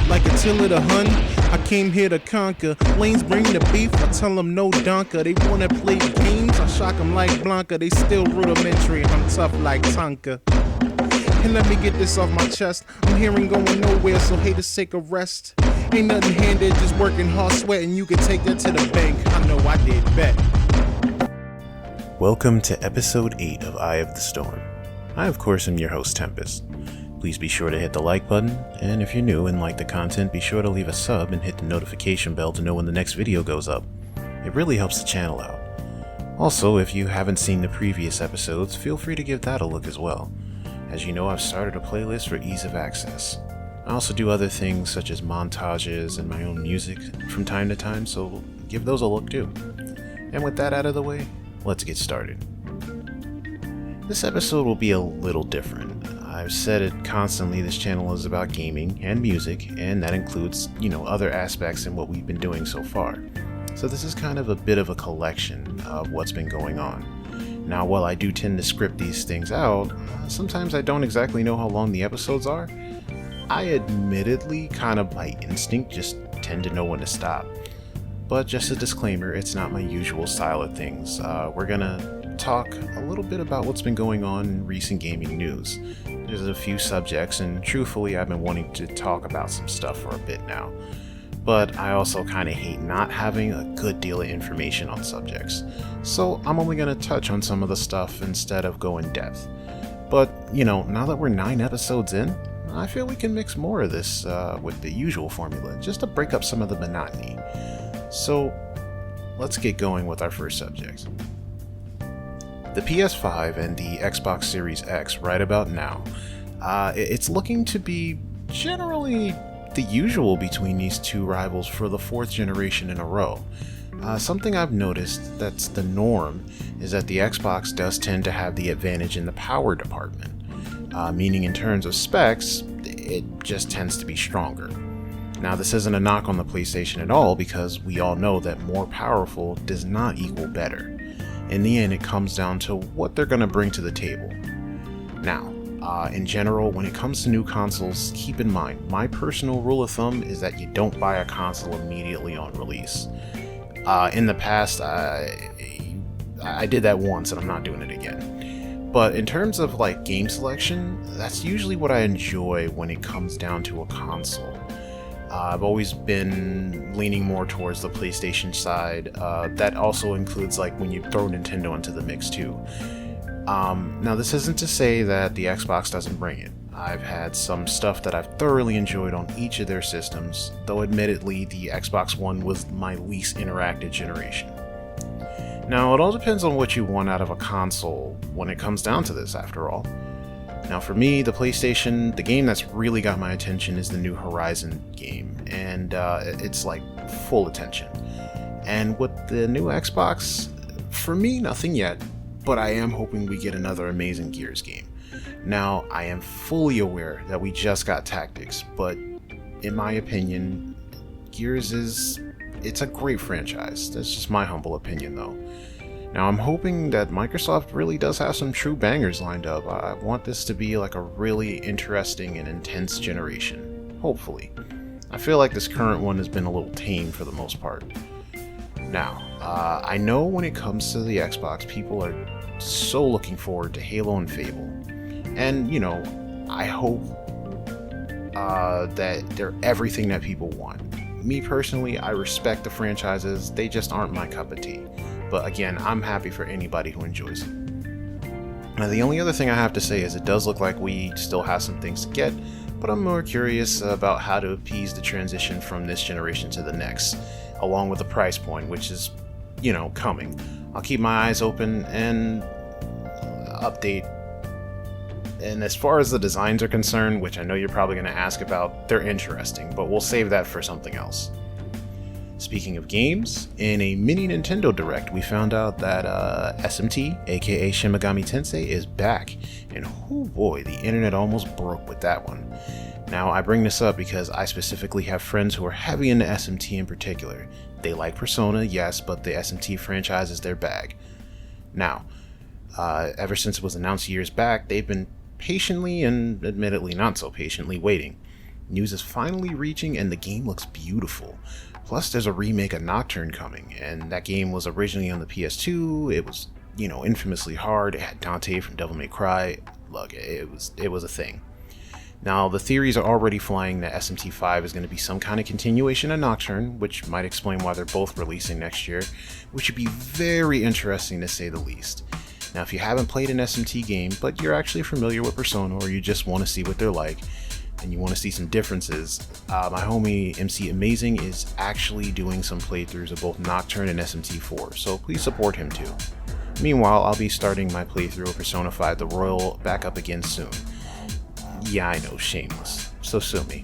like Attila the Hun. I came here to conquer. Lanes bring the beef, I tell them no donker. They wanna play games, I shock them like Blanca. They still rudimentary, I'm tough like Tonka. And let me get this off my chest. I'm hearing going nowhere, so haters take a rest. Ain't nothing handed, just working hard, sweating. You can take that to the bank. I know I did bet. Welcome to episode 8 of Eye of the Storm. I, of course, am your host, Tempestt. Please be sure to hit the like button, and if you're new and like the content, be sure to leave a sub and hit the notification bell to know when the next video goes up. It really helps the channel out. Also, if you haven't seen the previous episodes, feel free to give that a look as well. As you know, I've started a playlist for ease of access. I also do other things such as montages and my own music from time to time, so give those a look too. And with that out of the way, let's get started. This episode will be a little different. I've said it constantly, this channel is about gaming and music, and that includes, other aspects in what we've been doing so far. So this is kind of a bit of a collection of what's been going on. Now, while I do tend to script these things out, sometimes I don't exactly know how long the episodes are. I admittedly, kind of by instinct, just tend to know when to stop. But just a disclaimer, it's not my usual style of things. We're gonna talk a little bit about what's been going on in recent gaming news. There's a few subjects, and truthfully, I've been wanting to talk about some stuff for a bit now. But I also kind of hate not having a good deal of information on subjects. So I'm only going to touch on some of the stuff instead of go in depth. But, now that we're 9 episodes in, I feel we can mix more of this with the usual formula, just to break up some of the monotony. So let's get going with our first subject. The PS5 and the Xbox Series X right about now, it's looking to be generally the usual between these two rivals for the 4th generation in a row. Something I've noticed that's the norm is that the Xbox does tend to have the advantage in the power department, meaning in terms of specs, it just tends to be stronger. Now, this isn't a knock on the PlayStation at all, because we all know that more powerful does not equal better. In the end, it comes down to what they're going to bring to the table. Now, in general, when it comes to new consoles, keep in mind, my personal rule of thumb is that you don't buy a console immediately on release. In the past, I did that once and I'm not doing it again. But in terms of game selection, that's usually what I enjoy when it comes down to a console. I've always been leaning more towards the PlayStation side. That also includes when you throw Nintendo into the mix too. Now, this isn't to say that the Xbox doesn't bring it. I've had some stuff that I've thoroughly enjoyed on each of their systems, though admittedly the Xbox One was my least interactive generation. Now, it all depends on what you want out of a console when it comes down to this, after all. Now, for me, the PlayStation, the game that's really got my attention is the new Horizon game, and it's full attention. And with the new Xbox, for me, nothing yet. But I am hoping we get another Emazing Gears game. Now, I am fully aware that we just got Tactics, but in my opinion, Gears it's a great franchise. That's just my humble opinion though. Now, I'm hoping that Microsoft really does have some true bangers lined up. I want this to be a really interesting and intense generation. Hopefully. I feel like this current one has been a little tame for the most part. Now, I know when it comes to the Xbox, people are so looking forward to Halo and Fable. And, I hope that they're everything that people want. Me personally, I respect the franchises, they just aren't my cup of tea. But again, I'm happy for anybody who enjoys it. Now, the only other thing I have to say is it does look like we still have some things to get, but I'm more curious about how to appease the transition from this generation to the next, along with the price point, which is, coming. I'll keep my eyes open and update. And as far as the designs are concerned, which I know you're probably going to ask about, they're interesting, but we'll save that for something else. Speaking of games, in a mini Nintendo Direct, we found out that SMT, aka Shin Megami Tensei, is back, and oh boy, the internet almost broke with that one. Now, I bring this up because I specifically have friends who are heavy into SMT in particular. They like Persona, yes, but the SMT franchise is their bag. Now, ever since it was announced years back, they've been patiently and admittedly not so patiently waiting. News is finally reaching and the game looks beautiful. Plus there's a remake of Nocturne coming, and that game was originally on the PS2. It was, infamously hard. It had Dante from Devil May Cry. Look, it was a thing. Now, the theories are already flying that SMT5 is going to be some kind of continuation of Nocturne, which might explain why they're both releasing next year, which would be very interesting to say the least. Now, if you haven't played an SMT game, but you're actually familiar with Persona, or you just want to see what they're like, and you want to see some differences, my homie MC Emazing is actually doing some playthroughs of both Nocturne and SMT4, so please support him too. Meanwhile, I'll be starting my playthrough of Persona 5 The Royal back up again soon. Yeah, I know, shameless. So sue me.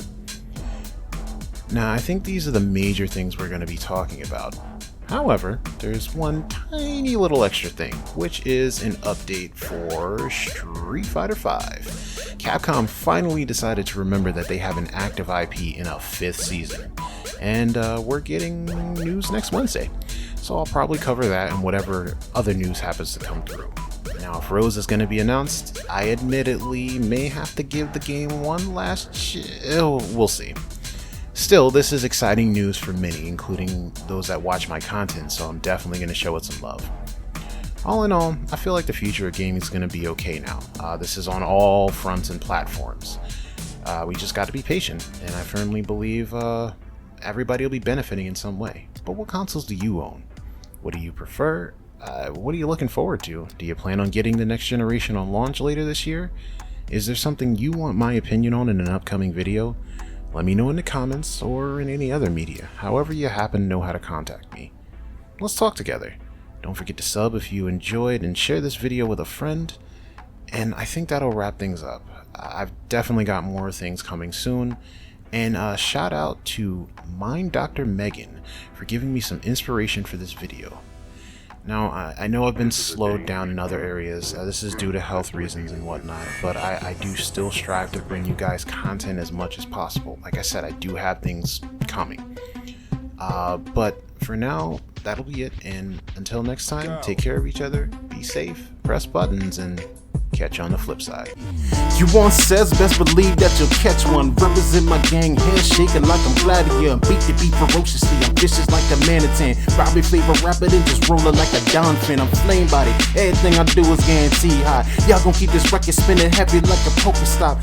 Now, I think these are the major things we're going to be talking about. However, there's one tiny little extra thing, which is an update for Street Fighter V. Capcom finally decided to remember that they have an active IP in a 5th season, and we're getting news next Wednesday. So I'll probably cover that and whatever other news happens to come through. Now, if Rose is going to be announced, I admittedly may have to give the game one last chill. We'll see. Still, this is exciting news for many, including those that watch my content, so I'm definitely going to show it some love. All in all, I feel like the future of gaming is going to be okay now. This is on all fronts and platforms. We just got to be patient, and I firmly believe everybody will be benefiting in some way. But what consoles do you own? What do you prefer? What are you looking forward to? Do you plan on getting the next generation on launch later this year? Is there something you want my opinion on in an upcoming video? Let me know in the comments or in any other media, however you happen to know how to contact me. Let's talk together. Don't forget to sub if you enjoyed and share this video with a friend. And I think that'll wrap things up. I've definitely got more things coming soon. And shout out to Mind Dr. Megan for giving me some inspiration for this video. Now, I know I've been slowed down in other areas. This is due to health reasons and whatnot, but I do still strive to bring you guys content as much as possible. Like I said, I do have things coming. But for now, that'll be it. And until next time, take care of each other, be safe, press buttons, and catch you on the flip side. You want says, best believe that you'll catch one. Represent my gang, hands shaking like I'm Gladiator. Beat the beat ferociously, I'm vicious like a manatee. Robbie flavor rapper and just rolling like a Don fin. I'm flame body, everything I do is guaranteed high. Y'all gon' keep this record spinning heavy like a Pokestop.